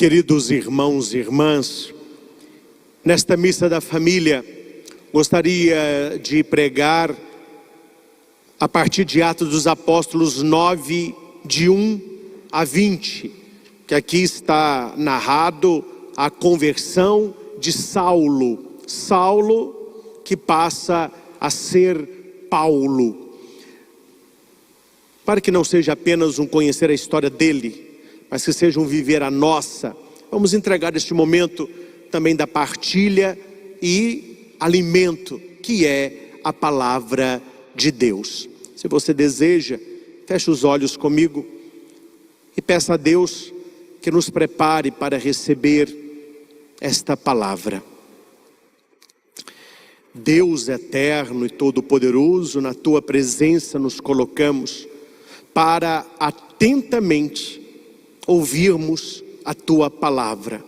Queridos irmãos e irmãs, nesta missa da família, gostaria de pregar a partir de Atos dos Apóstolos 9, de 1 a 20, que aqui está narrado a conversão de Saulo. Saulo que passa a ser Paulo. Para que não seja apenas um conhecer a história dele, mas que seja um viver a nossa, vamos entregar este momento também da partilha e alimento, que é a palavra de Deus. Se você deseja, feche os olhos comigo e peça a Deus que nos prepare para receber esta palavra. Deus eterno e todo-poderoso, na tua presença nos colocamos para atentamente ouvirmos a tua palavra.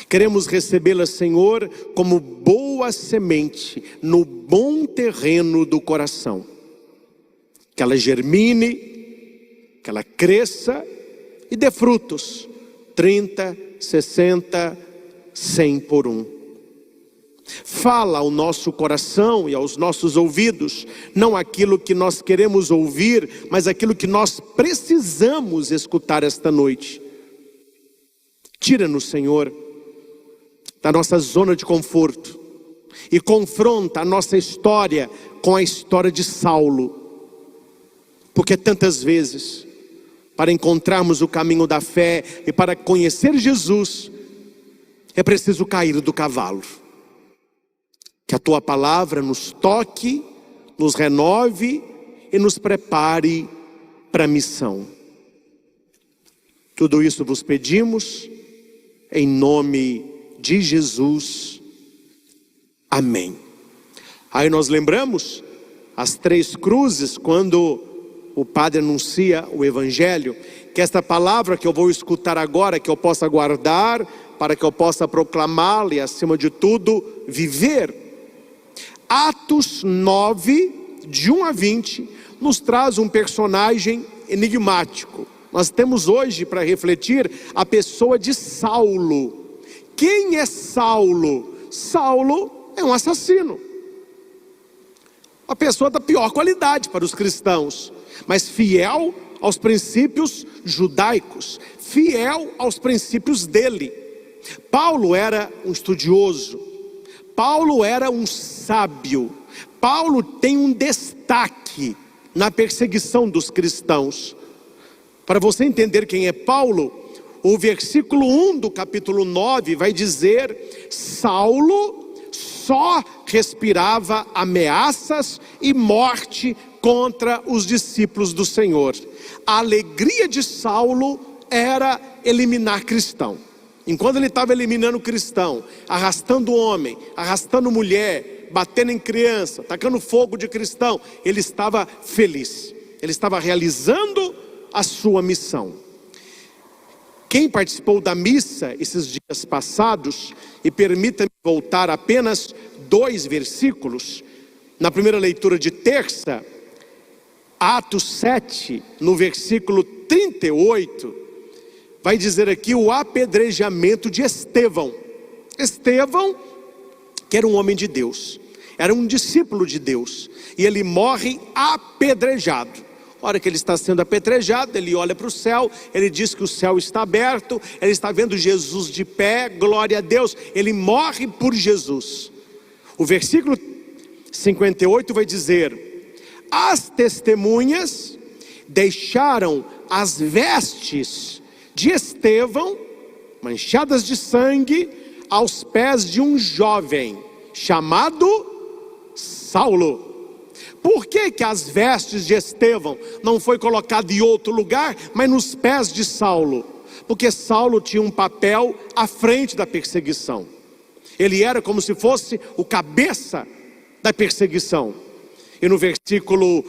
Queremos recebê-la, Senhor, como boa semente no bom terreno do coração. Que ela germine, que ela cresça e dê frutos, 30, 60, 100 por um. Fala ao nosso coração e aos nossos ouvidos, não aquilo que nós queremos ouvir, mas aquilo que nós precisamos escutar esta noite. Tira-nos, Senhor, da nossa zona de conforto e confronta a nossa história com a história de Saulo. Porque tantas vezes, para encontrarmos o caminho da fé e para conhecer Jesus, é preciso cair do cavalo. Que a tua palavra nos toque, nos renove e nos prepare para a missão. Tudo isso vos pedimos em nome de Jesus. Amém. Aí nós lembramos as 3 cruzes quando o padre anuncia o evangelho, que esta palavra que eu vou escutar agora, que eu possa guardar, para que eu possa proclamá-la e acima de tudo viver. Atos 9, de 1 a 20, nos traz um personagem enigmático. Nós temos hoje para refletir a pessoa de Saulo. Quem é Saulo? Saulo é um assassino. Uma pessoa da pior qualidade para os cristãos, mas fiel aos princípios judaicos, fiel aos princípios dele. Paulo era um estudioso, Paulo era um sábio, Paulo tem um destaque na perseguição dos cristãos. Para você entender quem é Paulo, o versículo 1 do capítulo 9 vai dizer: Saulo só respirava ameaças e morte contra os discípulos do Senhor. A alegria de Saulo era eliminar cristão. Enquanto ele estava eliminando cristão, arrastando homem, arrastando mulher, batendo em criança, tacando fogo de cristão, ele estava feliz. Ele estava realizando a sua missão. Quem participou da missa esses dias passados, e permita-me voltar apenas 2 versículos, na primeira leitura de terça, Atos 7, no versículo 38, vai dizer aqui o apedrejamento de Estevão. Estevão, que era um homem de Deus, era um discípulo de Deus, e ele morre apedrejado. A hora que ele está sendo apedrejado, ele olha para o céu, ele diz que o céu está aberto, ele está vendo Jesus de pé, glória a Deus, ele morre por Jesus. O versículo 58 vai dizer: as testemunhas deixaram as vestes de Estevão, manchadas de sangue, aos pés de um jovem chamado Saulo. Por que que as vestes de Estevão não foi colocado em outro lugar, mas nos pés de Saulo? Porque Saulo tinha um papel à frente da perseguição. Ele era como se fosse o cabeça da perseguição. E no versículo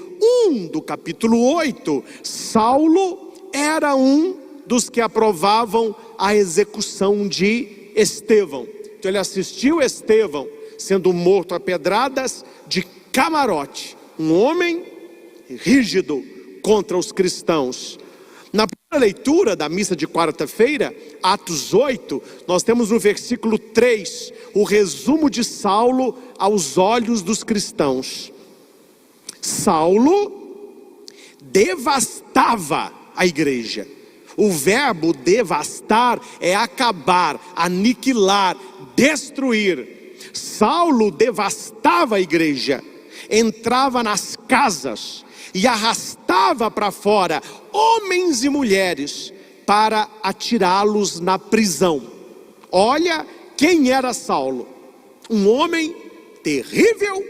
1 do capítulo 8, Saulo era um dos que aprovavam a execução de Estevão. Então ele assistiu Estevão sendo morto a pedradas de camarote. Um homem rígido contra os cristãos. Na A leitura da missa de quarta-feira, Atos 8, nós temos no versículo 3, o resumo de Saulo aos olhos dos cristãos. Saulo devastava a igreja. O verbo devastar é acabar, aniquilar, destruir. Saulo devastava a igreja, entrava nas casas e arrastava para fora homens e mulheres para atirá-los na prisão. Olha quem era Saulo: um homem terrível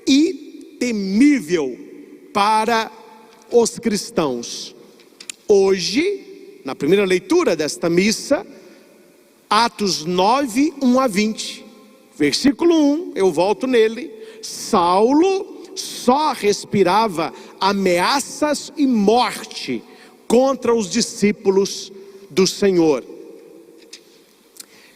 e temível para os cristãos. Hoje, na primeira leitura desta missa, Atos 9, 1 a 20, versículo 1, eu volto nele. Saulo só respirava ameaças e morte contra os discípulos do Senhor.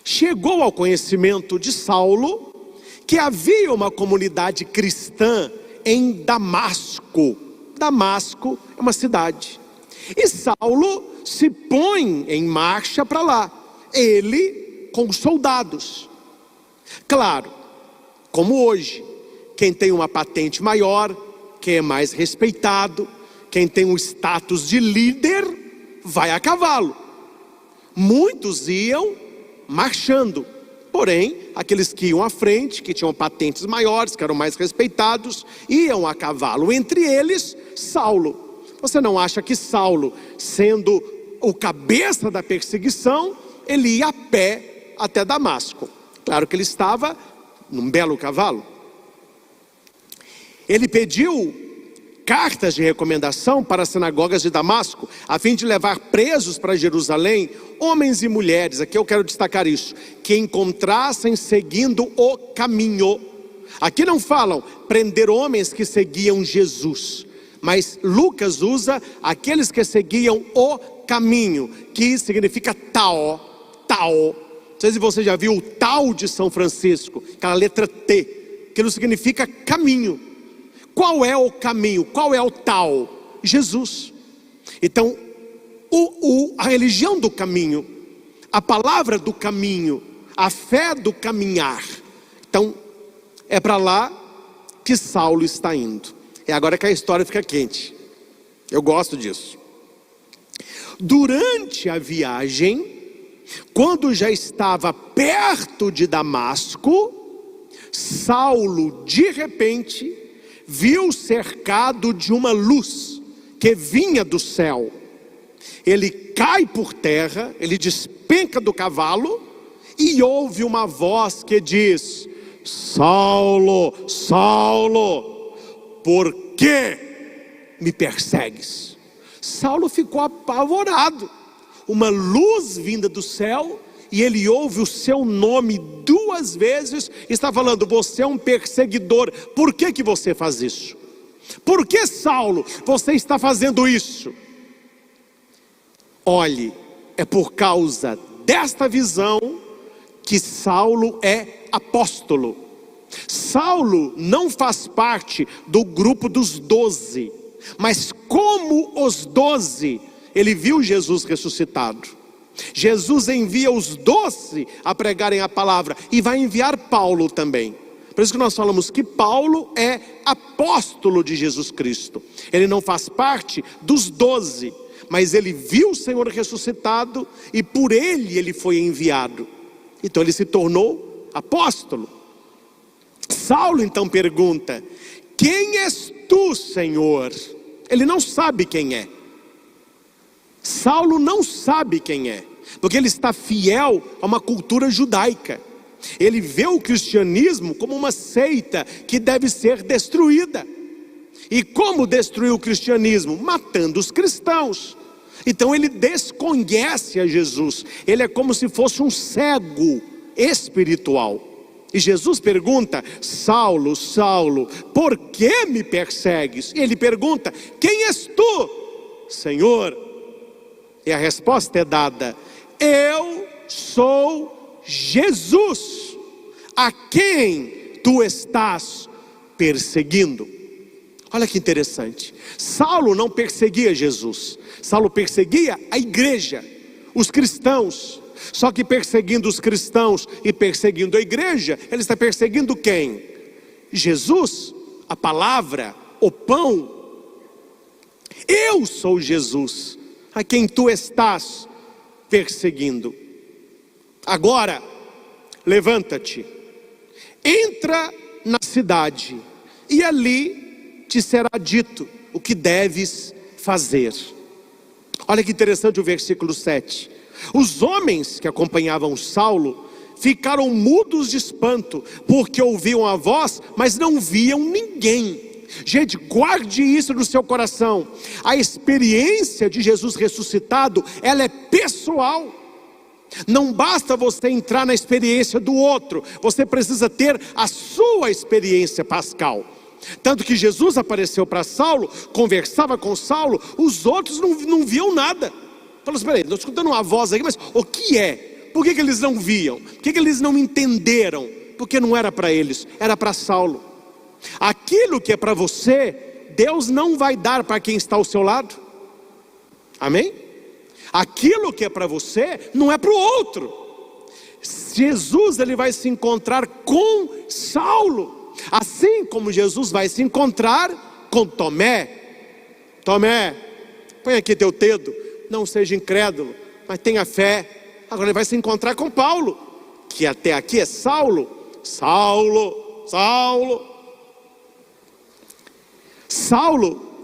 Chegou ao conhecimento de Saulo que havia uma comunidade cristã em Damasco. Damasco é uma cidade. E Saulo se põe em marcha para lá, ele com soldados. Claro, como hoje, quem tem uma patente maior, quem é mais respeitado, quem tem um status de líder, vai a cavalo. Muitos iam marchando, porém, aqueles que iam à frente, que tinham patentes maiores, que eram mais respeitados, iam a cavalo, entre eles, Saulo. Você não acha que Saulo, sendo o cabeça da perseguição, ele ia a pé até Damasco? Claro que ele estava num belo cavalo. Ele pediu cartas de recomendação para as sinagogas de Damasco, a fim de levar presos para Jerusalém, homens e mulheres, aqui eu quero destacar isso, que encontrassem seguindo o caminho. Aqui não falam prender homens que seguiam Jesus, mas Lucas usa aqueles que seguiam o caminho, que significa Tao. Não sei se você já viu o Tao de São Francisco, aquela letra T, que não significa caminho. Qual é o caminho? Qual é o Tao? Jesus. Então, a religião do caminho, a palavra do caminho, a fé do caminhar. Então, é para lá que Saulo está indo. É agora que a história fica quente. Eu gosto disso. Durante a viagem, quando já estava perto de Damasco, Saulo, de repente, viu cercado de uma luz que vinha do céu. Ele cai por terra, ele despenca do cavalo e ouve uma voz que diz: Saulo, Saulo, por que me persegues? Saulo ficou apavorado. Uma luz vinda do céu, e ele ouve o seu nome 2 vezes, está falando: você é um perseguidor, por que você faz isso? Por que, Saulo, você está fazendo isso? Olhe, é por causa desta visão que Saulo é apóstolo. Saulo não faz parte do grupo dos 12, mas como os 12, ele viu Jesus ressuscitado. Jesus envia os 12 a pregarem a palavra, e vai enviar Paulo também. Por isso que nós falamos que Paulo é apóstolo de Jesus Cristo. Ele não faz parte dos 12, mas ele viu o Senhor ressuscitado, e por ele foi enviado. Então ele se tornou apóstolo. Saulo então pergunta: quem és tu, Senhor? Ele não sabe quem é. Saulo não sabe quem é, porque ele está fiel a uma cultura judaica. Ele vê o cristianismo como uma seita que deve ser destruída. E como destruir o cristianismo? Matando os cristãos. Então ele desconhece a Jesus. Ele é como se fosse um cego espiritual. E Jesus pergunta: Saulo, Saulo, por que me persegues? E ele pergunta: quem és tu, Senhor? E a resposta é dada: eu sou Jesus, a quem tu estás perseguindo. Olha que interessante. Saulo não perseguia Jesus. Saulo perseguia a igreja, os cristãos. Só que perseguindo os cristãos e perseguindo a igreja, ele está perseguindo quem? Jesus, a palavra, o pão. Eu sou Jesus, a quem tu estás perseguindo. Agora, levanta-te, entra na cidade, e ali te será dito o que deves fazer. Olha que interessante o versículo 7. Os homens que acompanhavam Saulo ficaram mudos de espanto, porque ouviam a voz, mas não viam ninguém. Gente, guarde isso no seu coração. A experiência de Jesus ressuscitado, ela é pessoal. Não basta você entrar na experiência do outro, você precisa ter a sua experiência pascal. Tanto que Jesus apareceu para Saulo, conversava com Saulo, os outros não viam nada. Falou assim: peraí, estou escutando uma voz aqui, mas o que é? Por que eles não viam? Por que eles não entenderam? Porque não era para eles, era para Saulo. Aquilo que é para você, Deus não vai dar para quem está ao seu lado. Amém? Aquilo que é para você, não é para o outro. Jesus, ele vai se encontrar com Saulo, assim como Jesus vai se encontrar com Tomé. Tomé, põe aqui teu dedo, não seja incrédulo, mas tenha fé. Agora ele vai se encontrar com Paulo, que até aqui é Saulo. Saulo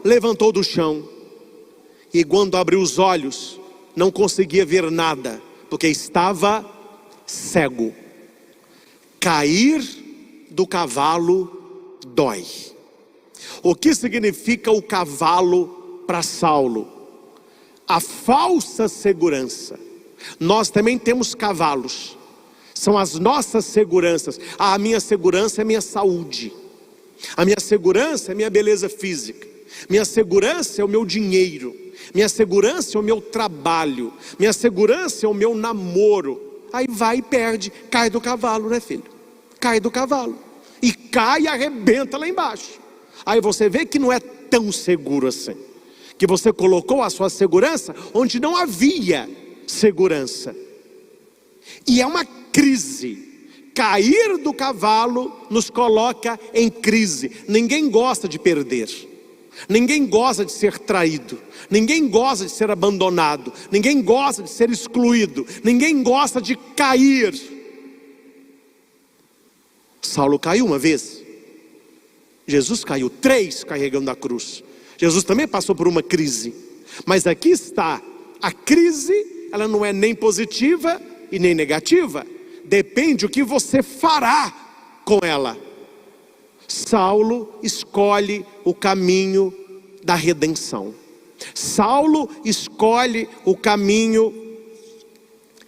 levantou do chão, e quando abriu os olhos, não conseguia ver nada, porque estava cego. Cair do cavalo dói. O que significa o cavalo para Saulo? A falsa segurança. Nós também temos cavalos, são as nossas seguranças. A minha segurança é minha saúde, a minha segurança é minha beleza física, minha segurança é o meu dinheiro, minha segurança é o meu trabalho, minha segurança é o meu namoro. Aí vai e perde, cai do cavalo, né, filho? Cai do cavalo, e cai e arrebenta lá embaixo. Aí você vê que não é tão seguro assim, que você colocou a sua segurança onde não havia segurança. E é uma crise. Cair do cavalo nos coloca em crise. Ninguém gosta de perder, ninguém gosta de ser traído, ninguém gosta de ser abandonado, ninguém gosta de ser excluído, ninguém gosta de cair. Saulo caiu uma vez, Jesus caiu 3 carregando a cruz. Jesus também passou por uma crise, mas aqui está, a crise, ela não é nem positiva e nem negativa, depende o que você fará com ela. Saulo escolhe o caminho da redenção. Saulo escolhe o caminho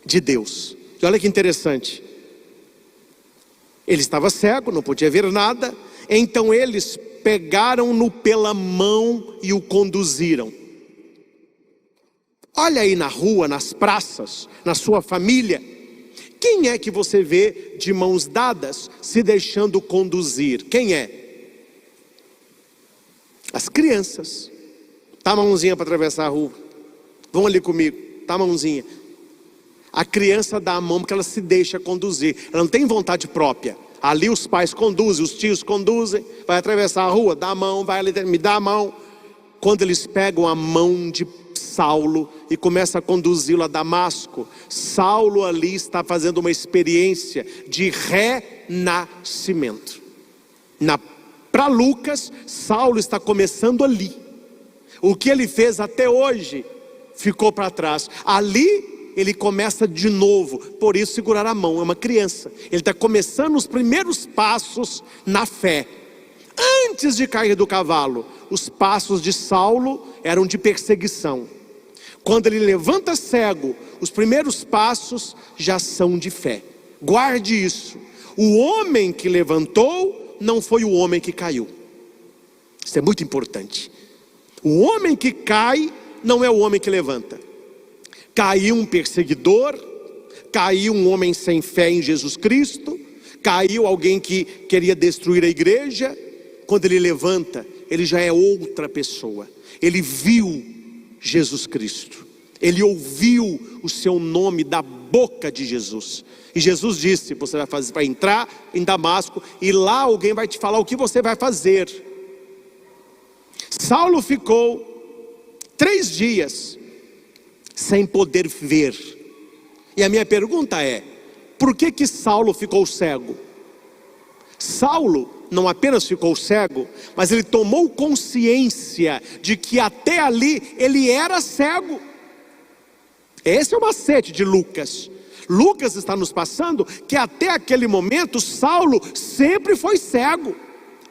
de Deus. E olha que interessante, ele estava cego, não podia ver nada. Então eles pegaram-no pela mão e o conduziram. Olha aí na rua, nas praças, na sua família, quem é que você vê de mãos dadas se deixando conduzir? Quem é? As crianças. Dá a mãozinha para atravessar a rua. Vão ali comigo, dá a mãozinha. A criança dá a mão porque ela se deixa conduzir, ela não tem vontade própria. Ali os pais conduzem, os tios conduzem, vai atravessar a rua, dá a mão, vai ali, me dá a mão. Quando eles pegam a mão de Saulo e começam a conduzi-lo a Damasco, Saulo ali está fazendo uma experiência de renascimento. Para Lucas, Saulo está começando ali. O que ele fez até hoje ficou para trás. Ali ele começa de novo, por isso segurar a mão, é uma criança. Ele está começando os primeiros passos na fé. Antes de cair do cavalo, os passos de Saulo eram de perseguição. Quando ele levanta cego, os primeiros passos já são de fé. Guarde isso. O homem que levantou não foi o homem que caiu. Isso é muito importante. O homem que cai não é o homem que levanta. Caiu um perseguidor, caiu um homem sem fé em Jesus Cristo, caiu alguém que queria destruir a igreja. Quando ele levanta, ele já é outra pessoa. Ele viu Jesus Cristo, ele ouviu o seu nome da boca de Jesus. E Jesus disse: você vai entrar em Damasco, e lá alguém vai te falar o que você vai fazer. Saulo ficou 3 dias sem poder ver. E a minha pergunta é: por que Saulo ficou cego? Saulo não apenas ficou cego, mas ele tomou consciência de que até ali ele era cego. Esse é o macete de Lucas. Lucas está nos passando que até aquele momento Saulo sempre foi cego.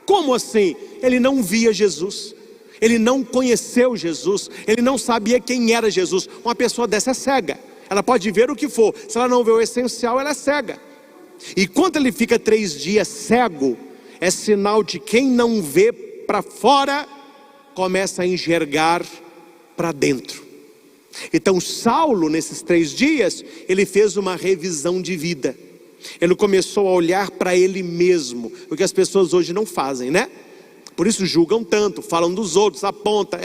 Como assim? Ele não via Jesus, ele não conheceu Jesus, ele não sabia quem era Jesus. Uma pessoa dessa é cega, ela pode ver o que for, se ela não vê o essencial, ela é cega. E quando ele fica 3 dias cego, é sinal de quem não vê para fora, começa a enxergar para dentro. Então Saulo, nesses 3 dias, ele fez uma revisão de vida. Ele começou a olhar para ele mesmo, o que as pessoas hoje não fazem, né? Por isso julgam tanto, falam dos outros, apontam,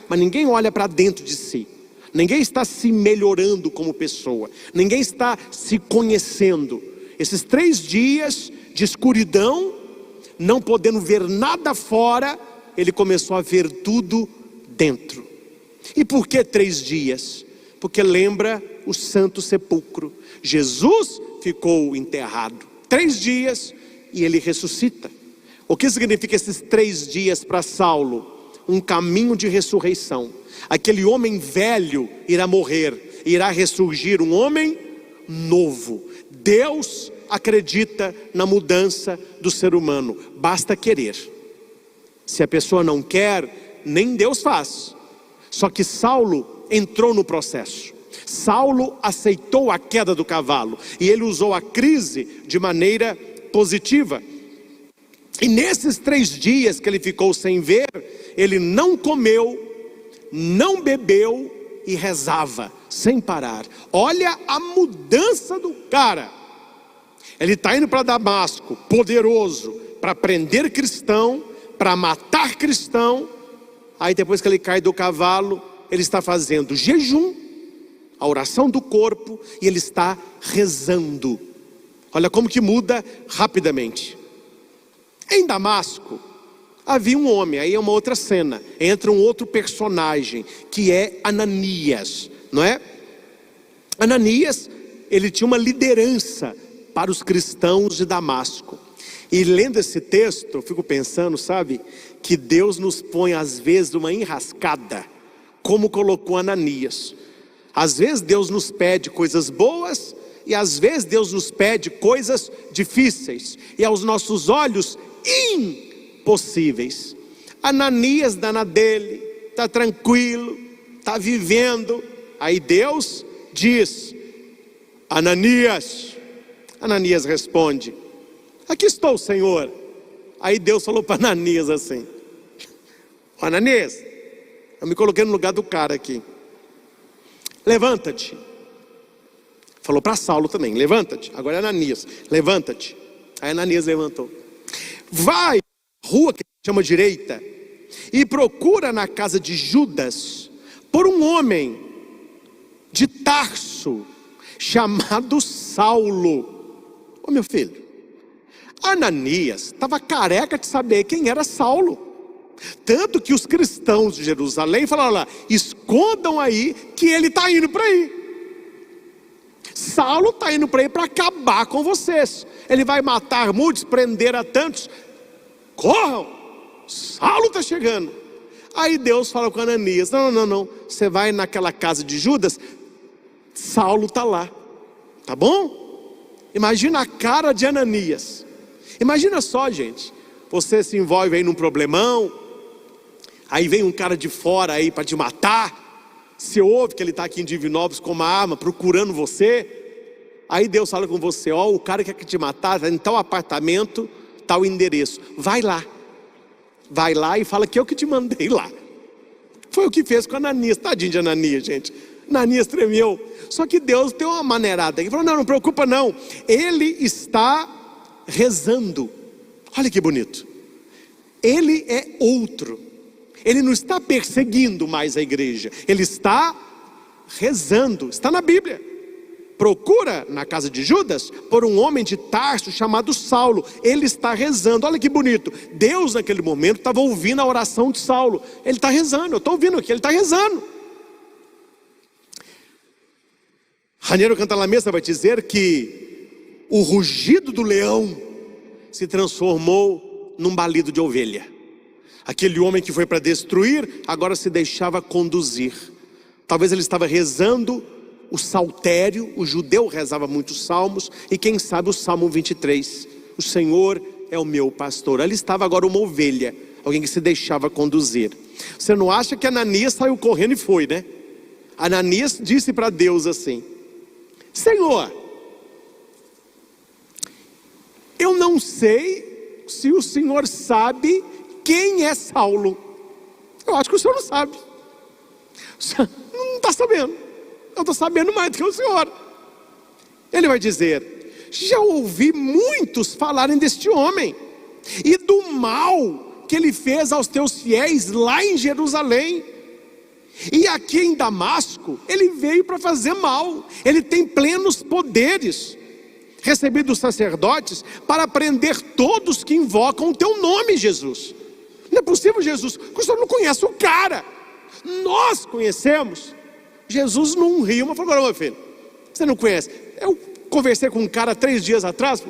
mas ninguém olha para dentro de si. Ninguém está se melhorando como pessoa, ninguém está se conhecendo. Esses 3 dias de escuridão, não podendo ver nada fora, ele começou a ver tudo dentro. E por que 3 dias? Porque lembra o Santo Sepulcro. Jesus ficou enterrado 3 dias e ele ressuscita. O que significa esses 3 dias para Saulo? Um caminho de ressurreição. Aquele homem velho irá morrer, irá ressurgir um homem novo. Deus acredita na mudança do ser humano, basta querer. Se a pessoa não quer, nem Deus faz. Só que Saulo entrou no processo. Saulo aceitou a queda do cavalo e ele usou a crise de maneira positiva. E nesses 3 dias que ele ficou sem ver, ele não comeu, não bebeu e rezava sem parar. Olha a mudança do cara. Ele está indo para Damasco, poderoso, para prender cristão, para matar cristão. Aí depois que ele cai do cavalo, ele está fazendo jejum, a oração do corpo, e ele está rezando. Olha como que muda rapidamente. Em Damasco havia um homem, aí é uma outra cena, entra um outro personagem, que é Ananias, não é? Ananias, ele tinha uma liderança para os cristãos de Damasco. E lendo esse texto, eu fico pensando, sabe, que Deus nos põe às vezes uma enrascada, como colocou Ananias. Às vezes Deus nos pede coisas boas, e às vezes Deus nos pede coisas difíceis, e aos nossos olhos impossíveis. Ananias dá na dele, está tranquilo, está vivendo. Aí Deus diz: Ananias. Ananias responde: aqui estou, Senhor. Aí Deus falou para Ananias assim: Ananias, eu me coloquei no lugar do cara aqui. Levanta-te. Falou para Saulo também: levanta-te. Agora é Ananias: levanta-te. Aí Ananias levantou. Vai à rua que chama direita e procura na casa de Judas por um homem de Tarso chamado Saulo. Ô meu filho, Ananias estava careca de saber quem era Saulo. Tanto que os cristãos de Jerusalém falaram lá: escondam aí que ele está indo para aí. Saulo está indo para aí para acabar com vocês. Ele vai matar muitos, prender a tantos. Corram, Saulo está chegando. Aí Deus fala com Ananias: não, você vai naquela casa de Judas, Saulo está lá, tá bom? Imagina a cara de Ananias. Imagina só, gente, você se envolve aí num problemão, aí vem um cara de fora aí para te matar. Você ouve que ele está aqui em Divinópolis com uma arma procurando você. Aí Deus fala com você: ó, o cara que quer te matar está em tal apartamento, tal endereço. Vai lá e fala que eu que te mandei lá. Foi o que fez com Ananias. Tadinho de Ananias, gente. Ananias tremeu. Só que Deus tem uma maneirada. Ele falou: não preocupa não. Ele está rezando. Olha que bonito. ele é outro. Ele não está perseguindo mais a igreja, ele está rezando. Está na Bíblia. Procura na casa de Judas por um homem de Tarso chamado Saulo. Ele está rezando. Olha que bonito. Deus naquele momento estava ouvindo a oração de Saulo. Ele está rezando. Eu estou ouvindo aqui. Ele está rezando. Raniero Cantalamessa vai dizer que o rugido do leão se transformou num balido de ovelha. Aquele homem que foi para destruir agora se deixava conduzir. Talvez ele estava rezando o saltério. O judeu rezava muitos salmos, e quem sabe o Salmo 23, o Senhor é o meu pastor. Ali estava agora uma ovelha, alguém que se deixava conduzir. Você não acha que Ananias saiu correndo e foi, né? Ananias disse para Deus assim: Senhor, eu não sei se o Senhor sabe quem é Saulo. Eu acho que o Senhor não sabe. O Senhor não está sabendo. Eu estou sabendo mais do que o Senhor. Ele vai dizer: já ouvi muitos falarem deste homem e do mal que ele fez aos teus fiéis lá em Jerusalém. E aqui em Damasco ele veio para fazer mal. Ele tem plenos poderes recebido dos sacerdotes para prender todos que invocam o teu nome, Jesus. Não é possível, Jesus, que o Senhor não conhece o cara. Nós conhecemos. Jesus não riu, mas falou: meu filho, você não conhece? Eu conversei com um cara 3 dias atrás,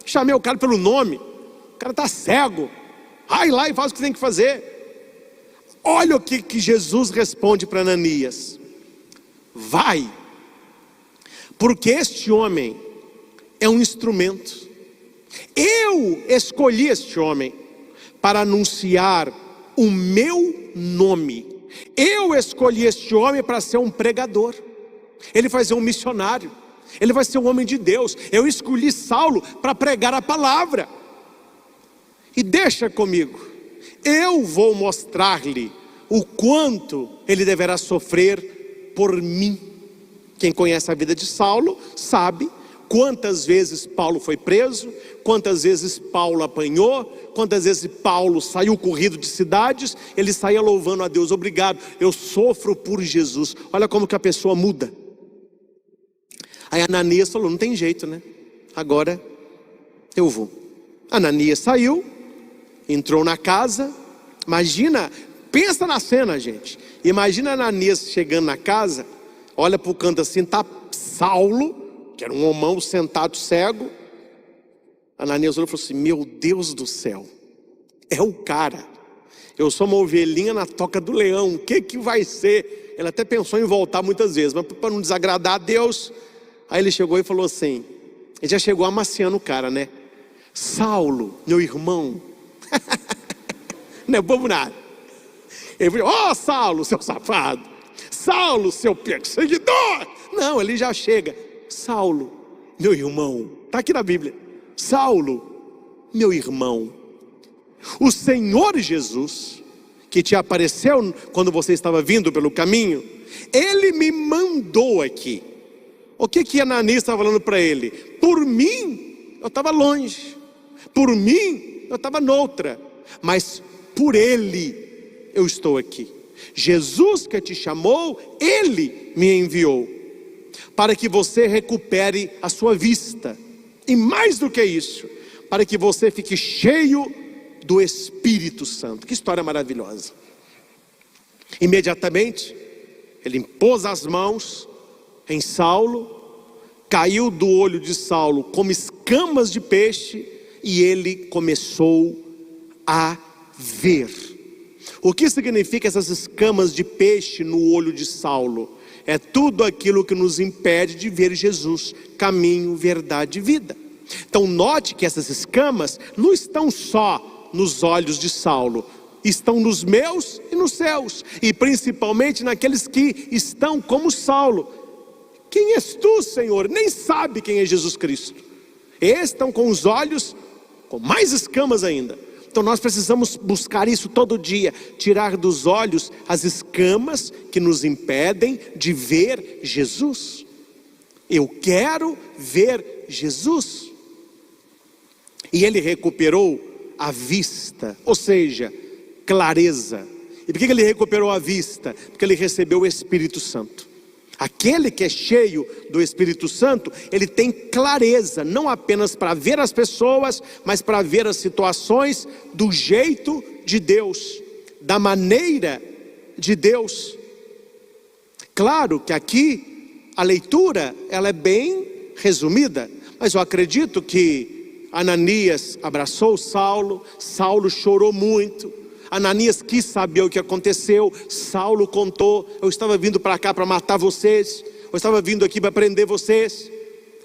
chamei o cara pelo nome. O cara está cego. Vai lá e faz o que tem que fazer. Olha o que Jesus responde para Ananias: vai, porque este homem é um instrumento. Eu escolhi este homem para anunciar o meu nome. Eu escolhi este homem para ser um pregador. Ele vai ser um missionário. Ele vai ser um homem de Deus. Eu escolhi Saulo para pregar a palavra. E deixa comigo, eu vou mostrar-lhe o quanto ele deverá sofrer por mim. Quem conhece a vida de Saulo sabe quantas vezes Paulo foi preso, quantas vezes Paulo apanhou, quantas vezes Paulo saiu corrido de cidades. Ele saía louvando a Deus: obrigado, eu sofro por Jesus. Olha como que a pessoa muda. Aí Ananias falou: não tem jeito, né? Agora eu vou. Ananias saiu, entrou na casa. Imagina, pensa na cena, gente. Imagina Ananias chegando na casa, olha para o canto assim, está Saulo, que era um homão sentado cego. Ananias olhou e falou assim: meu Deus do céu, é o cara. Eu sou uma ovelhinha na toca do leão, o que vai ser? Ele até pensou em voltar muitas vezes, mas para não desagradar a Deus, aí ele chegou e falou assim, ele já chegou amaciando o cara, né? Saulo, meu irmão. Não é bobo nada. Ele falou: ó, Saulo, seu safado. Saulo, seu perseguidor. Não, ele já chega: Saulo, meu irmão. Está aqui na Bíblia. Saulo, meu irmão. O Senhor Jesus, que te apareceu quando você estava vindo pelo caminho, Ele me mandou aqui. O que Ananias estava falando para ele? Por mim, eu estava longe. Por mim, eu estava noutra. Mas por Ele, eu estou aqui. Jesus que te chamou, Ele me enviou para que você recupere a sua vista. E mais do que isso, para que você fique cheio do Espírito Santo. Que história maravilhosa. Imediatamente ele impôs as mãos em Saulo, caiu do olho de Saulo como escamas de peixe, e ele começou a ver. O que significa essas escamas de peixe no olho de Saulo? É tudo aquilo que nos impede de ver Jesus, caminho, verdade e vida. Então note que essas escamas não estão só nos olhos de Saulo, estão nos meus e nos seus, e principalmente naqueles que estão como Saulo. Quem és tu, Senhor? Nem sabe quem é Jesus Cristo. Estes estão com os olhos com mais escamas ainda. Então nós precisamos buscar isso todo dia, tirar dos olhos as escamas que nos impedem de ver Jesus. Eu quero ver Jesus. E ele recuperou a vista, ou seja, clareza. E por que ele recuperou a vista? Porque ele recebeu o Espírito Santo. Aquele que é cheio do Espírito Santo, ele tem clareza, não apenas para ver as pessoas, mas para ver as situações do jeito de Deus, da maneira de Deus. Claro que aqui a leitura ela é bem resumida, mas eu acredito que Ananias abraçou Saulo, Saulo chorou muito, Ananias quis saber o que aconteceu, Saulo contou: eu estava vindo para cá para matar vocês, eu estava vindo aqui para prender vocês.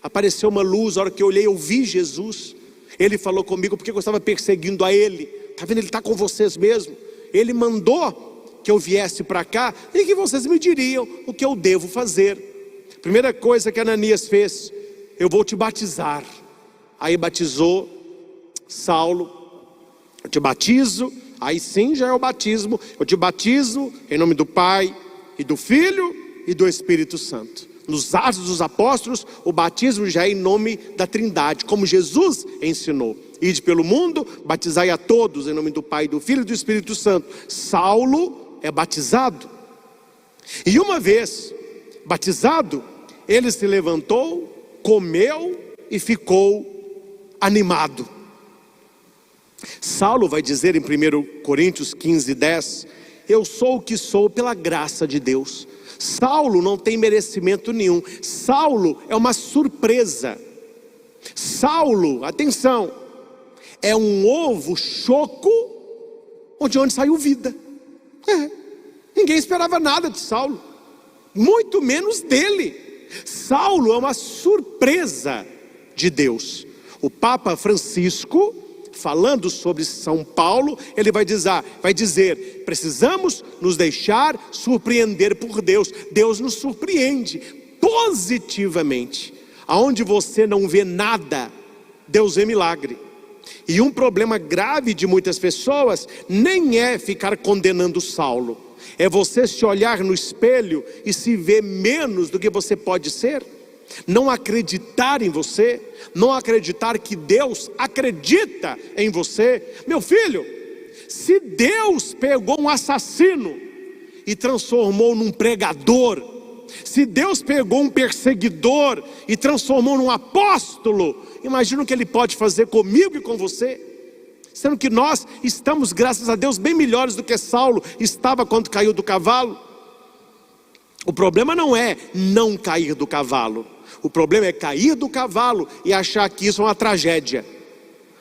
Apareceu uma luz, a hora que eu olhei eu vi Jesus, ele falou comigo porque eu estava perseguindo a ele. Está vendo, ele está com vocês mesmo, ele mandou que eu viesse para cá e que vocês me diriam o que eu devo fazer. Primeira coisa que Ananias fez: eu vou te batizar. Aí batizou Saulo. Eu te batizo. Aí sim já é o batismo. Eu te batizo em nome do Pai e do Filho e do Espírito Santo. Nos Atos dos Apóstolos, o batismo já é em nome da Trindade, como Jesus ensinou: ide pelo mundo, batizai a todos em nome do Pai, do Filho e do Espírito Santo. Saulo é batizado, e uma vez batizado, ele se levantou, comeu e ficou animado. Saulo vai dizer em 1 Coríntios 15:10: eu sou o que sou pela graça de Deus. Saulo não tem merecimento nenhum. Saulo é uma surpresa. Saulo, atenção, é um ovo choco onde saiu vida. Ninguém esperava nada de Saulo, muito menos dele. Saulo é uma surpresa de Deus. O Papa Francisco, falando sobre São Paulo, ele vai dizer: precisamos nos deixar surpreender por Deus. Deus nos surpreende positivamente. Aonde você não vê nada, Deus vê milagre. E um problema grave de muitas pessoas nem é ficar condenando Saulo, é você se olhar no espelho e se ver menos do que você pode ser. Não acreditar em você, não acreditar que Deus acredita em você. Meu filho, se Deus pegou um assassino e transformou num pregador, se Deus pegou um perseguidor e transformou num apóstolo, imagina o que Ele pode fazer comigo e com você. Sendo que nós estamos, graças a Deus, bem melhores do que Saulo estava quando caiu do cavalo. O problema não é não cair do cavalo, o problema é cair do cavalo e achar que isso é uma tragédia.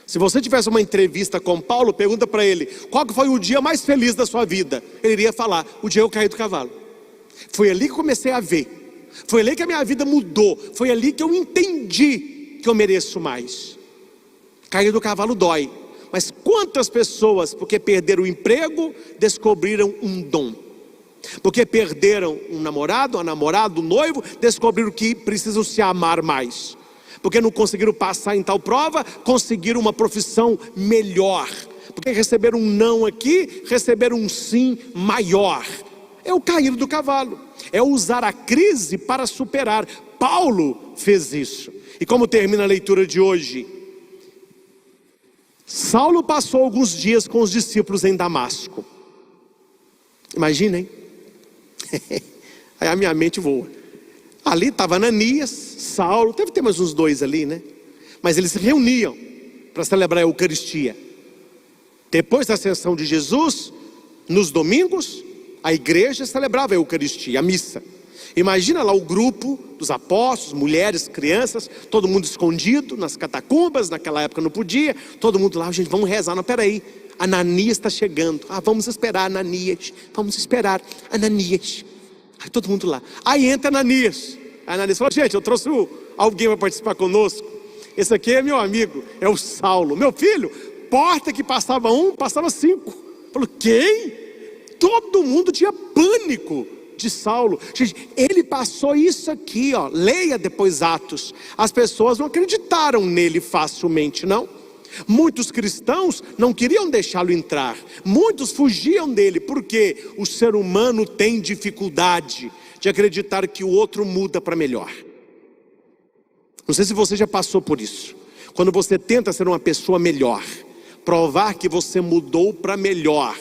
Se você tivesse uma entrevista com Paulo, pergunta para ele: qual que foi o dia mais feliz da sua vida? Ele iria falar: o dia eu caí do cavalo. Foi ali que eu comecei a ver, foi ali que a minha vida mudou, foi ali que eu entendi que eu mereço mais. Cair do cavalo dói, mas quantas pessoas, porque perderam o emprego, descobriram um dom? Porque perderam um namorado, uma namorada, um noivo, descobriram que precisam se amar mais. Porque não conseguiram passar em tal prova, conseguiram uma profissão melhor. Porque receberam um não aqui, receberam um sim maior. É o cair do cavalo, é usar a crise para superar. Paulo fez isso. E como termina a leitura de hoje? Saulo passou alguns dias com os discípulos em Damasco. Imaginem. Aí a minha mente voa. Ali estava Ananias, Saulo, deve ter mais uns dois ali, né? Mas eles se reuniam para celebrar a Eucaristia. Depois da ascensão de Jesus, nos domingos, a igreja celebrava a Eucaristia, a missa. Imagina lá o grupo dos apóstolos, mulheres, crianças, todo mundo escondido nas catacumbas, naquela época não podia, todo mundo lá: gente, vamos rezar. Não, peraí, Ananias está chegando. Vamos esperar Ananias, vamos esperar Ananias. Aí todo mundo lá. Aí entra Ananias. Ananias falou: gente, eu trouxe alguém para participar conosco. Esse aqui é meu amigo, é o Saulo. Meu filho, porta que passava um, passava 5. Falou: quem? Todo mundo tinha pânico de Saulo. Gente, ele passou isso aqui, ó. Leia depois Atos. As pessoas não acreditaram nele facilmente, não. Muitos cristãos não queriam deixá-lo entrar, muitos fugiam dele, porque o ser humano tem dificuldade de acreditar que o outro muda para melhor. Não sei se você já passou por isso. Quando você tenta ser uma pessoa melhor, provar que você mudou para melhor,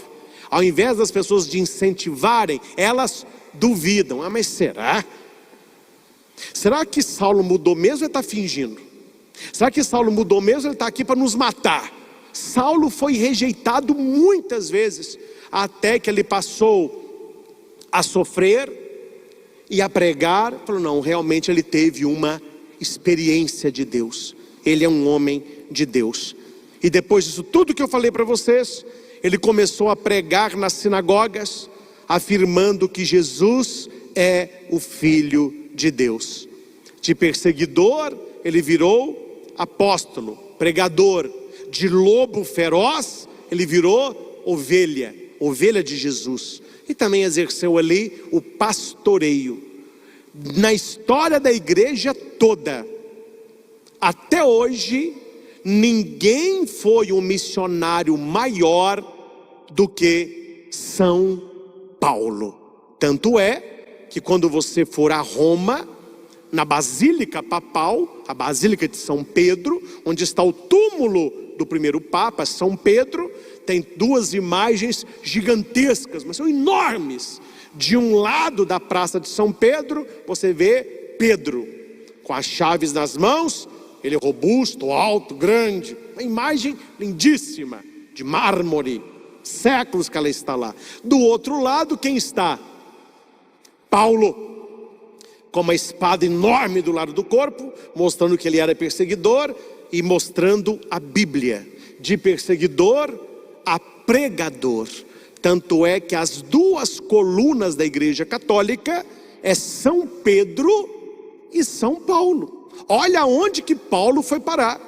ao invés das pessoas te incentivarem, elas duvidam. Ah, mas será? Será que Saulo mudou mesmo ou ele está fingindo? Será que Saulo mudou mesmo ou ele está aqui para nos matar? Saulo foi rejeitado muitas vezes, até que ele passou a sofrer e a pregar. Falou, não, realmente ele teve uma experiência de Deus. Ele é um homem de Deus. E depois disso tudo que eu falei para vocês, ele começou a pregar nas sinagogas, afirmando que Jesus é o Filho de Deus. De perseguidor, ele virou apóstolo, pregador. De lobo feroz, ele virou ovelha, ovelha de Jesus. E também exerceu ali o pastoreio. Na história da igreja toda, até hoje, ninguém foi um missionário maior do que São Paulo. Tanto é que quando você for a Roma, na Basílica Papal, a Basílica de São Pedro, onde está o túmulo do primeiro Papa, São Pedro, tem duas imagens gigantescas, mas são enormes. De um lado da Praça de São Pedro, você vê Pedro, com as chaves nas mãos. Ele é robusto, alto, grande, uma imagem lindíssima, de mármore, séculos que ela está lá. Do outro lado, quem está? Paulo, com uma espada enorme do lado do corpo, mostrando que ele era perseguidor e mostrando a Bíblia, de perseguidor a pregador. Tanto é que as duas colunas da Igreja Católica é São Pedro e São Paulo. Olha onde que Paulo foi parar.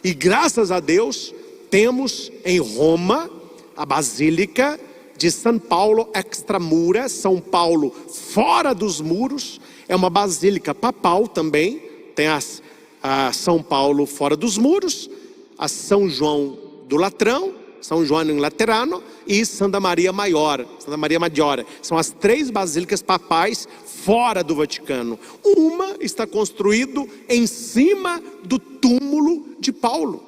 E graças a Deus temos em Roma a Basílica de São Paulo extramuras, São Paulo fora dos muros. É uma basílica papal também. Tem a São Paulo fora dos muros, a São João do Latrão, São João em Laterano e Santa Maria Maior, Santa Maria Maggiore. São as três basílicas papais fora do Vaticano. Uma está construída em cima do túmulo de Paulo.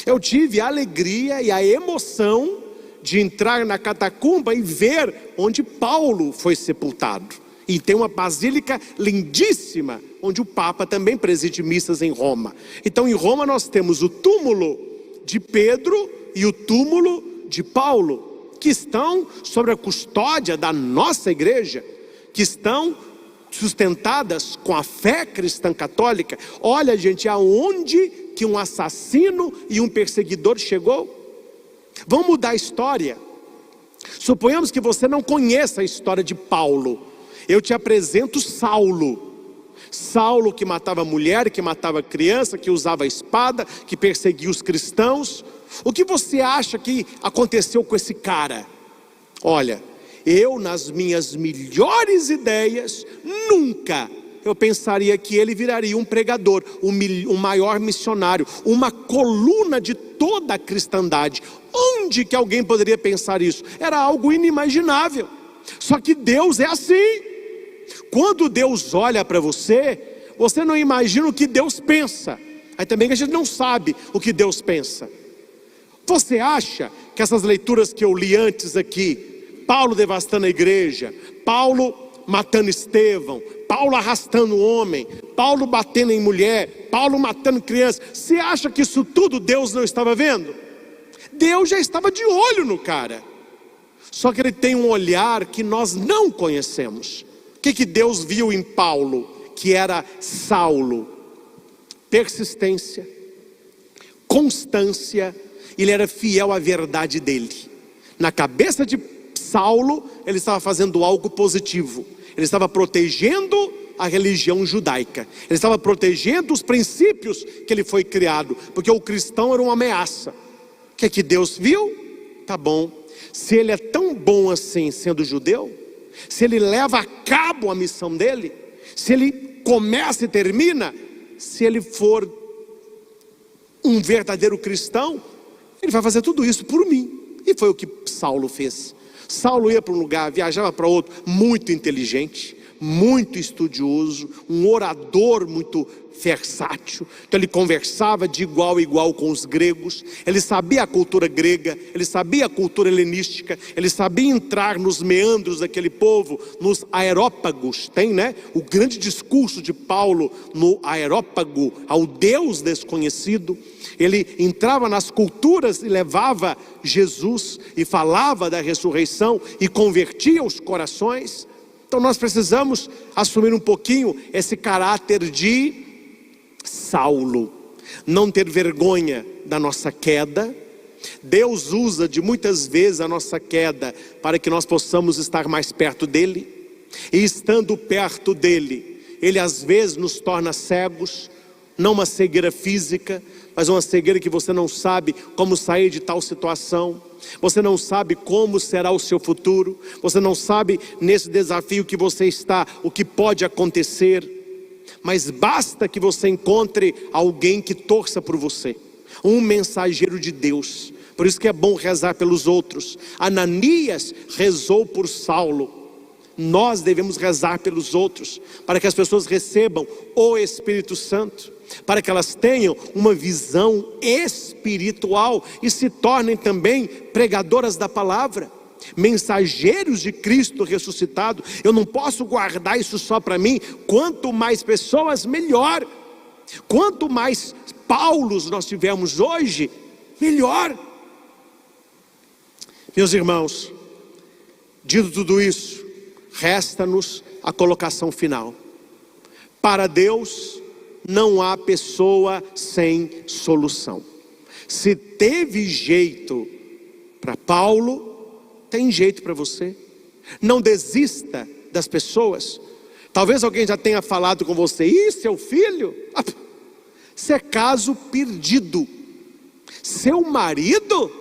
Eu tive a alegria e a emoção de entrar na catacumba e ver onde Paulo foi sepultado. E tem uma basílica lindíssima, onde o Papa também preside missas em Roma. Então em Roma nós temos o túmulo de Pedro e o túmulo de Paulo, que estão sob a custódia da nossa igreja, que estão sustentadas com a fé cristã católica. Olha, gente, aonde que um assassino e um perseguidor chegou. Vamos mudar a história. Suponhamos que você não conheça a história de Paulo. Eu te apresento Saulo. Saulo que matava mulher, que matava criança, que usava espada, que perseguia os cristãos. O que você acha que aconteceu com esse cara? Olha, eu nas minhas melhores ideias, nunca eu pensaria que ele viraria um pregador, um maior missionário, uma coluna de toda a cristandade. Onde que alguém poderia pensar isso? Era algo inimaginável. Só que Deus é assim. Quando Deus olha para você, você não imagina o que Deus pensa. Aí também que a gente não sabe o que Deus pensa. Você acha que essas leituras que eu li antes aqui, Paulo devastando a igreja, Paulo matando Estevão, Paulo arrastando o homem, Paulo batendo em mulher, Paulo matando criança, você acha que isso tudo Deus não estava vendo? Deus já estava de olho no cara. Só que ele tem um olhar que nós não conhecemos. O que Deus viu em Paulo, que era Saulo? Persistência, constância. Ele era fiel à verdade dele. Na cabeça de Saulo, ele estava fazendo algo positivo. Ele estava protegendo a religião judaica. Ele estava protegendo os princípios que ele foi criado. Porque o cristão era uma ameaça. O que Deus viu? Tá bom. Se ele é tão bom assim sendo judeu, se ele leva a cabo a missão dele, se ele começa e termina, se ele for um verdadeiro cristão, ele vai fazer tudo isso por mim. E foi o que Saulo fez. Saulo ia para um lugar, viajava para outro, muito inteligente, muito estudioso, um orador muito versátil. Então ele conversava de igual a igual com os gregos, ele sabia a cultura grega, ele sabia a cultura helenística, ele sabia entrar nos meandros daquele povo, nos aerópagos. Tem, né, o grande discurso de Paulo no aerópago, ao Deus desconhecido. Ele entrava nas culturas e levava Jesus e falava da ressurreição e convertia os corações. Então nós precisamos assumir um pouquinho esse caráter de Saulo, não ter vergonha da nossa queda. Deus usa de muitas vezes a nossa queda para que nós possamos estar mais perto dele, e estando perto dele, ele às vezes nos torna cegos, não uma cegueira física, mas uma cegueira que você não sabe como sair de tal situação, você não sabe como será o seu futuro, você não sabe nesse desafio que você está, o que pode acontecer. Mas basta que você encontre alguém que torça por você, um mensageiro de Deus. Por isso que é bom rezar pelos outros. Ananias rezou por Saulo. Nós devemos rezar pelos outros, para que as pessoas recebam o Espírito Santo, para que elas tenham uma visão espiritual e se tornem também pregadoras da palavra, mensageiros de Cristo ressuscitado. Eu não posso guardar isso só para mim. Quanto mais pessoas, melhor. Quanto mais Paulos nós tivermos hoje, melhor. Meus irmãos, dito tudo isso, resta-nos a colocação final. Para Deus não há pessoa sem solução. Se teve jeito para Paulo, tem jeito para você. Não desista das pessoas. Talvez alguém já tenha falado com você: ih, seu filho, isso é caso perdido. Seu marido,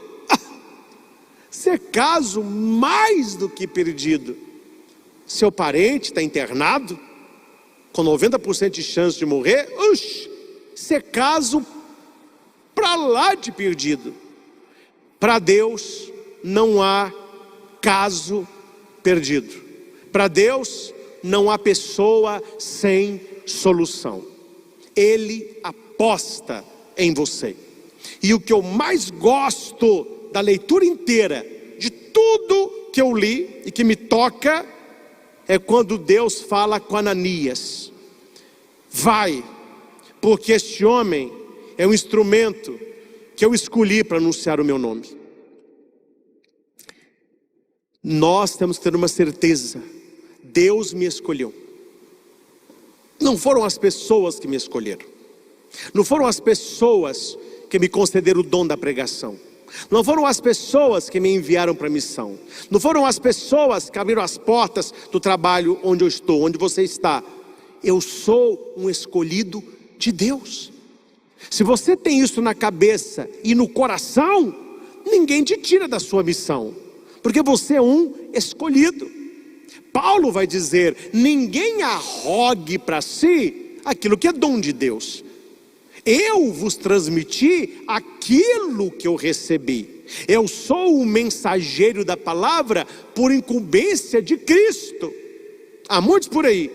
isso é caso mais do que perdido. Seu parente está internado, com 90% de chance de morrer, isso é caso para lá de perdido. Para Deus não há caso perdido. Para Deus não há pessoa sem solução. Ele aposta em você. E o que eu mais gosto da leitura inteira, de tudo que eu li e que me toca, é quando Deus fala com Ananias: vai, porque este homem é um instrumento que eu escolhi para anunciar o meu nome. Nós temos que ter uma certeza: Deus me escolheu. Não foram as pessoas que me escolheram, não foram as pessoas que me concederam o dom da pregação, não foram as pessoas que me enviaram para a missão, não foram as pessoas que abriram as portas do trabalho onde eu estou, onde você está. Eu sou um escolhido de Deus. Se você tem isso na cabeça e no coração, ninguém te tira da sua missão, porque você é um escolhido. Paulo vai dizer: ninguém arrogue para si aquilo que é dom de Deus. Eu vos transmiti aquilo que eu recebi. Eu sou o mensageiro da palavra por incumbência de Cristo. Há muitos por aí,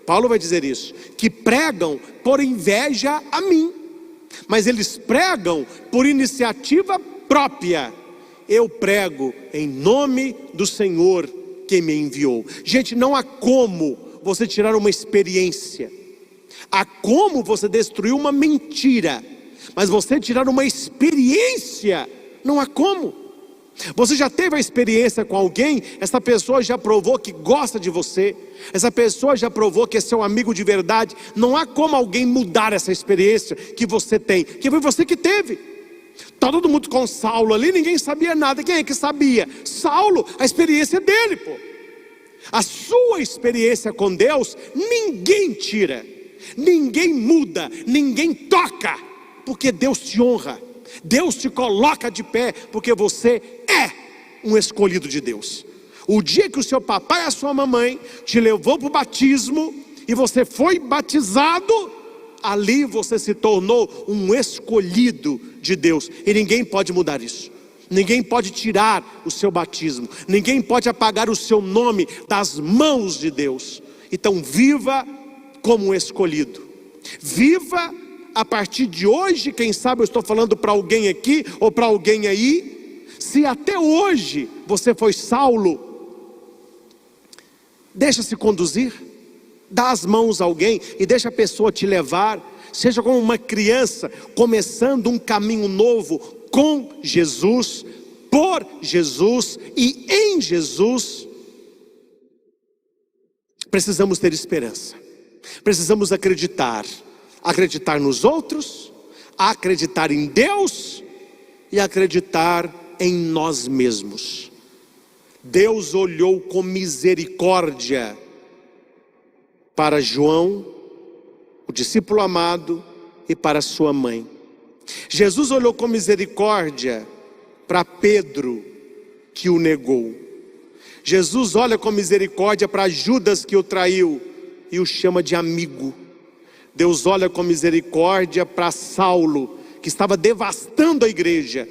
Paulo vai dizer isso, que pregam por inveja a mim, mas eles pregam por iniciativa própria. Eu prego em nome do Senhor que me enviou. Gente, não há como você tirar uma experiência, há como você destruir uma mentira, mas você tirar uma experiência, não há como. Você já teve a experiência com alguém, essa pessoa já provou que gosta de você, essa pessoa já provou que é seu amigo de verdade. Não há como alguém mudar essa experiência que você tem, que foi você que teve. Tá todo mundo com Saulo ali, ninguém sabia nada. Quem é que sabia? Saulo, a experiência dele, pô. A sua experiência com Deus, ninguém tira, ninguém muda, ninguém toca, porque Deus te honra, Deus te coloca de pé, porque você é um escolhido de Deus. O dia que o seu papai e a sua mamãe te levou para o batismo e você foi batizado, ali você se tornou um escolhido de Deus, e ninguém pode mudar isso. Ninguém pode tirar o seu batismo, ninguém pode apagar o seu nome das mãos de Deus. Então viva como um escolhido. Viva a partir de hoje. Quem sabe eu estou falando para alguém aqui ou para alguém aí. Se até hoje você foi Saulo, deixa-se conduzir. Dá as mãos a alguém e deixa a pessoa te levar. Seja como uma criança começando um caminho novo com Jesus, por Jesus e em Jesus. Precisamos ter esperança. Precisamos acreditar nos outros, acreditar em Deus e acreditar em nós mesmos. Deus olhou com misericórdia para João, o discípulo amado, e para sua mãe. Jesus olhou com misericórdia para Pedro, que o negou. Jesus olha com misericórdia para Judas, que o traiu e o chama de amigo. Deus olha com misericórdia para Saulo, que estava devastando a igreja,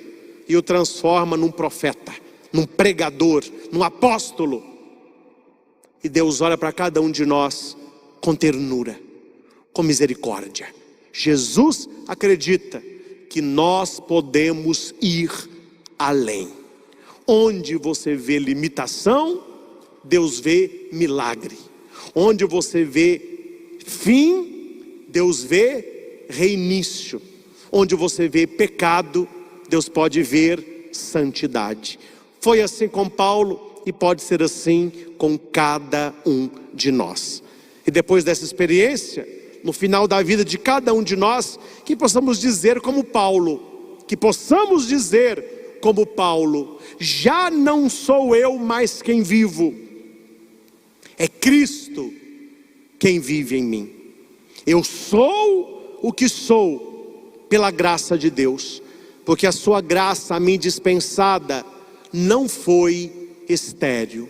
e o transforma num profeta, num pregador, num apóstolo. E Deus olha para cada um de nós com ternura, com misericórdia. Jesus acredita que nós podemos ir além. Onde você vê limitação, Deus vê milagre. Onde você vê fim, Deus vê reinício. Onde você vê pecado, Deus pode ver santidade. Foi assim com Paulo e pode ser assim com cada um de nós. E depois dessa experiência, no final da vida de cada um de nós, que possamos dizer como Paulo, já não sou eu mais quem vivo, é Cristo quem vive em mim. Eu sou o que sou pela graça de Deus, porque a sua graça a mim dispensada não foi estéril.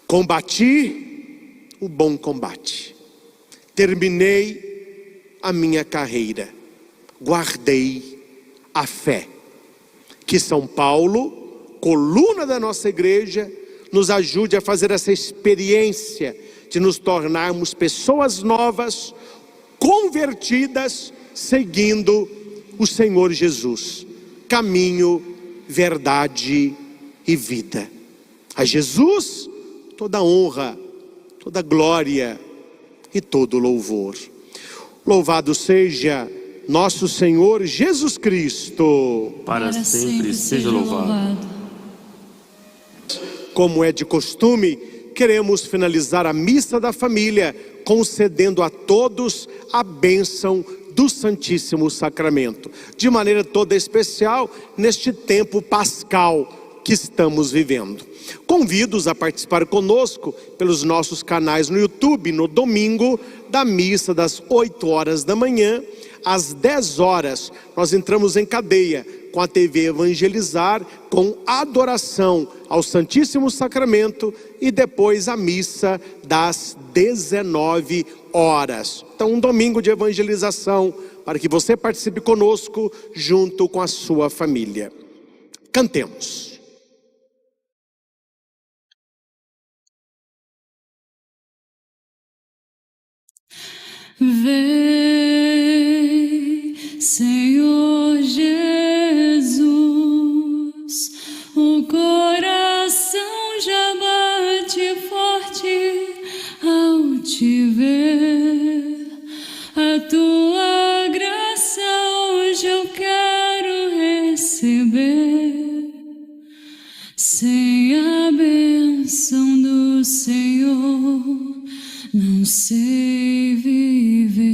Combati o bom combate, terminei a minha carreira, guardei a fé. Que São Paulo, coluna da nossa igreja, nos ajude a fazer essa experiência de nos tornarmos pessoas novas, convertidas, seguindo o Senhor Jesus, caminho, verdade e vida. A Jesus toda honra, toda glória e todo louvor. Louvado seja nosso Senhor Jesus Cristo. Para sempre seja louvado. Como é de costume, queremos finalizar a missa da família concedendo a todos a bênção do Santíssimo Sacramento, de maneira toda especial neste tempo pascal que estamos vivendo. Convido-os a participar conosco pelos nossos canais no YouTube no domingo da missa das 8 horas da manhã. Às 10 horas nós entramos em cadeia com a TV Evangelizar, com adoração ao Santíssimo Sacramento e depois a missa das 19 horas. Então um domingo de evangelização para que você participe conosco junto com a sua família. Cantemos. Vem, Senhor Jesus, o coração já bate forte ao te ver. A tua graça hoje eu quero receber. Sem a bênção do Senhor não sei viver.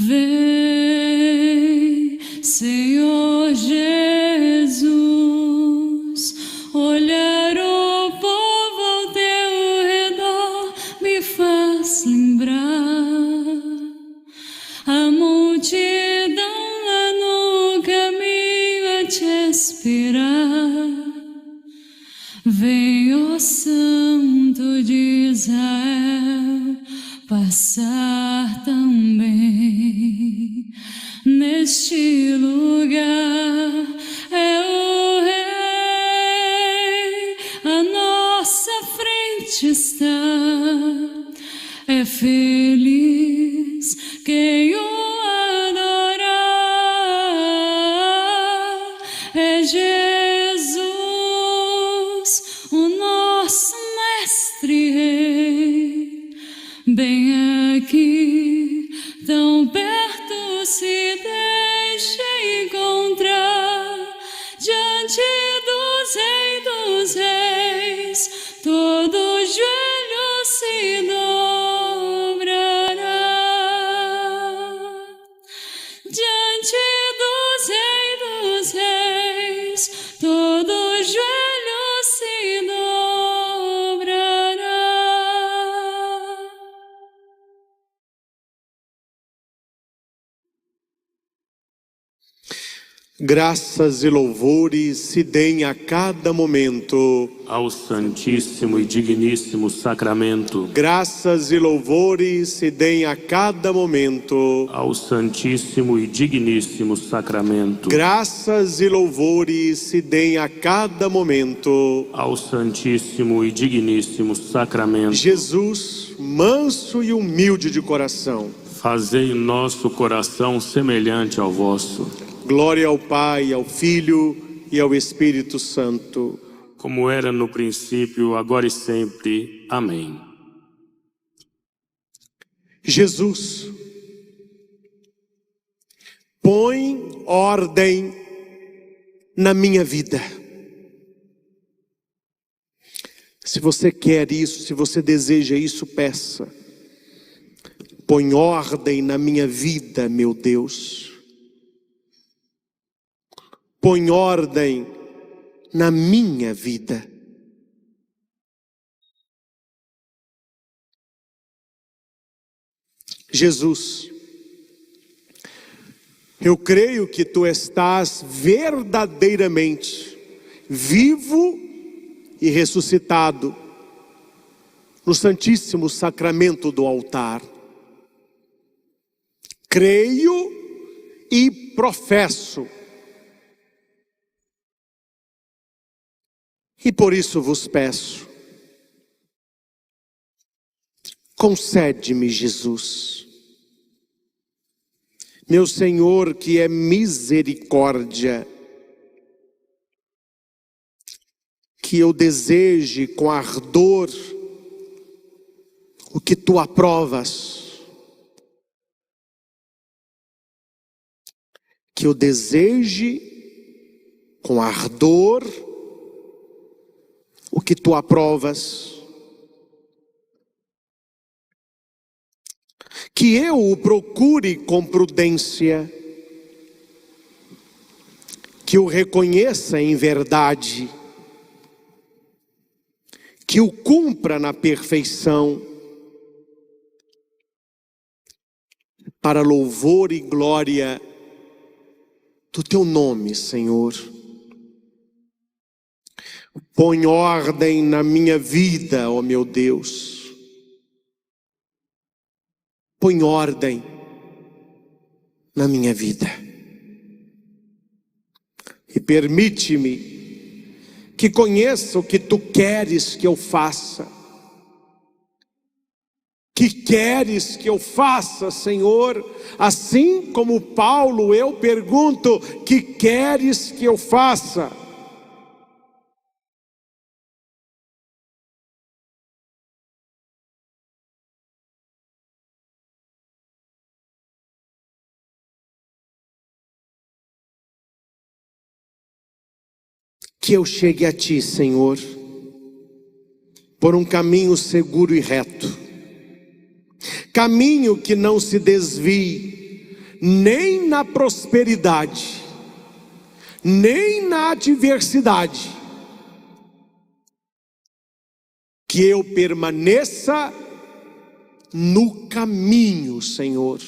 Vem, Senhor Jesus, olhar o povo ao teu redor me faz lembrar a multidão lá no caminho a te esperar. Vem, ó Santo de Israel, passar também neste lugar. É o Rei à nossa frente está. É feliz quem o adorar. É Jesus, o nosso mestre rei, bem aqui, tão perto se deixa encontrar, diante dos reis, todo joelho se dobrará. Diante dos reis, todo joelho se dobrará. Graças e louvores se deem a cada momento ao Santíssimo e Digníssimo Sacramento. Graças e louvores se deem a cada momento ao Santíssimo e Digníssimo Sacramento. Graças e louvores se deem a cada momento ao Santíssimo e Digníssimo Sacramento. Jesus, manso e humilde de coração, fazei o nosso coração semelhante ao vosso. Glória ao Pai, ao Filho e ao Espírito Santo, como era no princípio, agora e sempre. Amém. Jesus, põe ordem na minha vida. Se você quer isso, se você deseja isso, peça. Põe ordem na minha vida, meu Deus. Põe ordem na minha vida. Jesus, eu creio que Tu estás verdadeiramente vivo e ressuscitado no Santíssimo Sacramento do altar. Creio e professo. E por isso vos peço, concede-me, Jesus, meu Senhor, que é misericórdia, que eu deseje com ardor o que Tu aprovas, que eu deseje com ardor o que Tu aprovas, que eu o procure com prudência, que o reconheça em verdade, que o cumpra na perfeição, para louvor e glória do Teu nome, Senhor. Põe ordem na minha vida, ó meu Deus. Põe ordem na minha vida. E permite-me que conheça o que Tu queres que eu faça. Que queres que eu faça, Senhor? Assim como Paulo, eu pergunto, que queres que eu faça? Que eu chegue a Ti, Senhor, por um caminho seguro e reto, caminho que não se desvie nem na prosperidade, nem na adversidade, que eu permaneça no caminho, Senhor,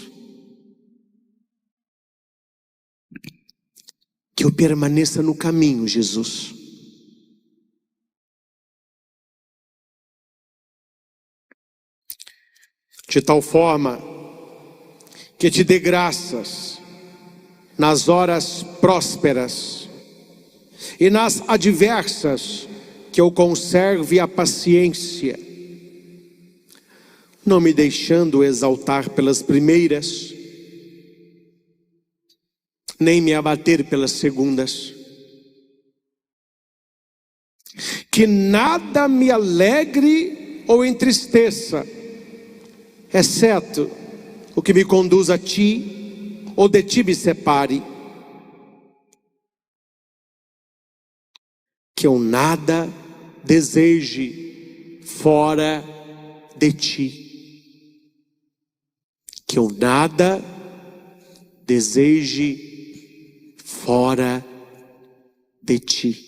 que eu permaneça no caminho, Jesus. De tal forma que Te dê graças nas horas prósperas e nas adversas, que eu conserve a paciência não me deixando exaltar pelas primeiras, nem me abater pelas segundas. Que nada me alegre ou entristeça, exceto o que me conduz a ti, ou de ti me separe. Que eu nada deseje fora de ti. Que eu nada deseje fora de ti.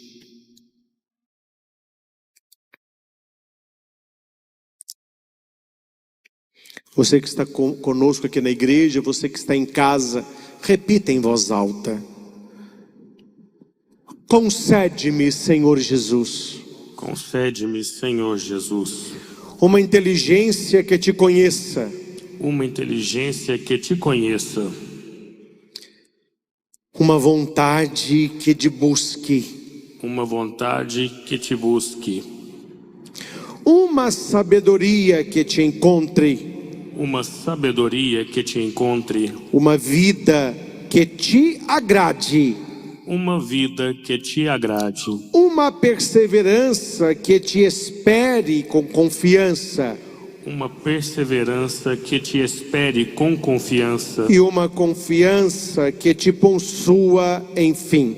Você que está conosco aqui na igreja, você que está em casa, repita em voz alta: concede-me, Senhor Jesus, Concede-me, Senhor Jesus, uma inteligência que te conheça, uma inteligência que te conheça, uma vontade que te busque, uma vontade que te busque, uma sabedoria que te encontre, uma sabedoria que te encontre, uma vida que te agrade, uma vida que te agrade, uma perseverança que te espere com confiança, uma perseverança que te espere com confiança e uma confiança que te possua, enfim.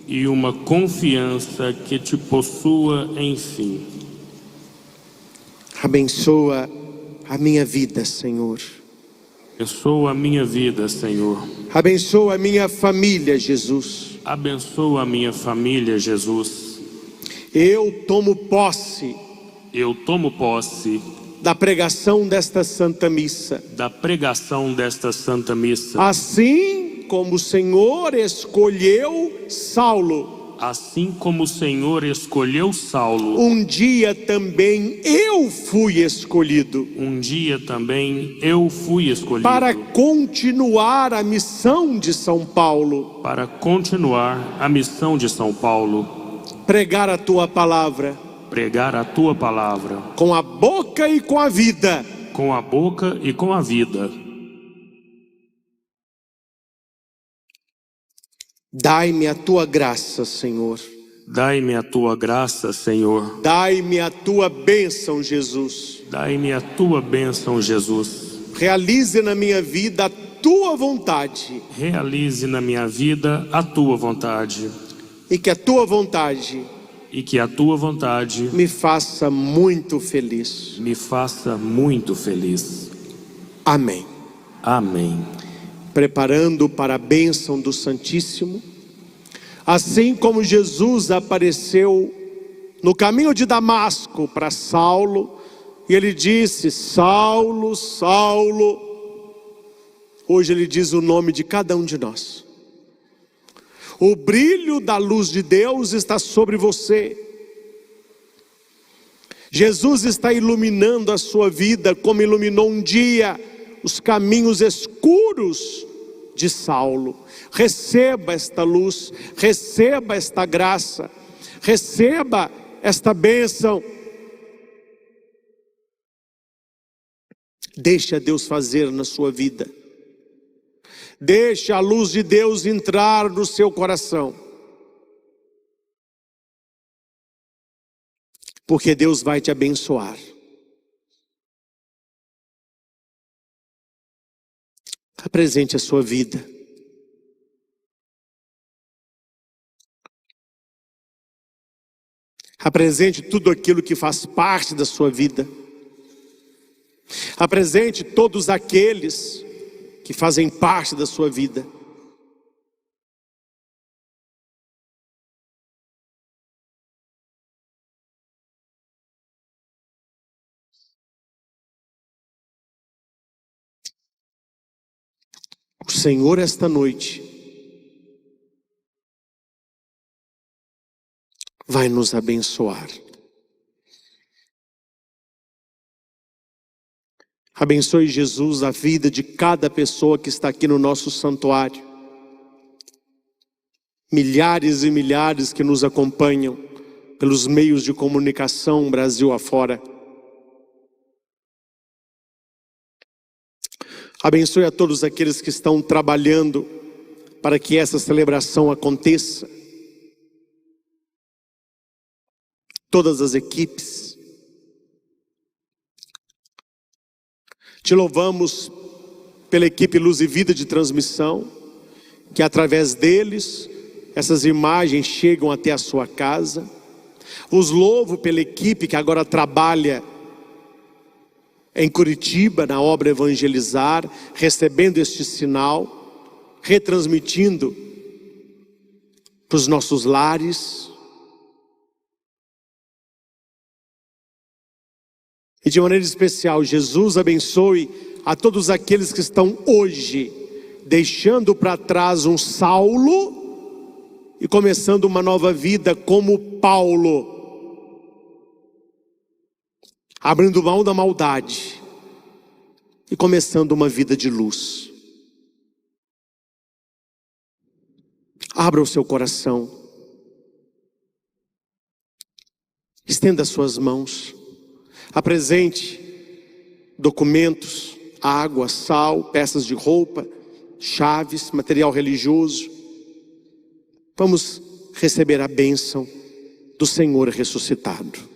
e uma confiança que te possua, enfim. Abençoa a minha vida, Senhor. Abençoa a minha vida, Senhor. Abençoa a minha família, Jesus. Abençoa a minha família, Jesus. Eu tomo posse Eu tomo posse da pregação desta Santa Missa. da pregação desta Santa Missa. Assim como o Senhor escolheu Saulo, Assim como o Senhor escolheu Saulo, um dia também eu fui escolhido um dia também eu fui escolhido para continuar a missão de São Paulo, para continuar a missão de São Paulo, pregar a tua palavra pregar a tua palavra com a boca e com a vida. com a boca e com a vida. Dai-me a tua graça, Senhor. Dai-me a tua graça, Senhor. Dai-me a tua bênção, Jesus. Dai-me a tua bênção, Jesus. Realize na minha vida a tua vontade, Realize na minha vida a tua vontade, e que a tua vontade e que a tua vontade me faça muito feliz. me faça muito feliz. Amém. Amém. Preparando para a bênção do Santíssimo, assim como Jesus apareceu no caminho de Damasco para Saulo, e ele disse: Saulo, Saulo. Hoje ele diz o nome de cada um de nós. O brilho da luz de Deus está sobre você. Jesus está iluminando a sua vida, como iluminou um dia os caminhos escuros de Saulo. Receba esta luz, receba esta graça, receba esta bênção. Deixa Deus fazer na sua vida. Deixa a luz de Deus entrar no seu coração. Porque Deus vai te abençoar. Apresente a sua vida. Apresente tudo aquilo que faz parte da sua vida. Apresente todos aqueles que fazem parte da sua vida. O Senhor esta noite vai nos abençoar. Abençoe, Jesus, a vida de cada pessoa que está aqui no nosso santuário. Milhares e milhares que nos acompanham pelos meios de comunicação Brasil afora. Abençoe a todos aqueles que estão trabalhando para que essa celebração aconteça. Todas as equipes. Te louvamos pela equipe Luz e Vida de transmissão, que através deles essas imagens chegam até a sua casa. Os louvo pela equipe que agora trabalha em Curitiba, na obra Evangelizar, recebendo este sinal, retransmitindo para os nossos lares. E de maneira especial, Jesus abençoe a todos aqueles que estão hoje deixando para trás um Saulo e começando uma nova vida como Paulo, abrindo mão da maldade e começando uma vida de luz. Abra o seu coração, estenda as suas mãos, apresente documentos, água, sal, peças de roupa, chaves, material religioso. Vamos receber a bênção do Senhor ressuscitado.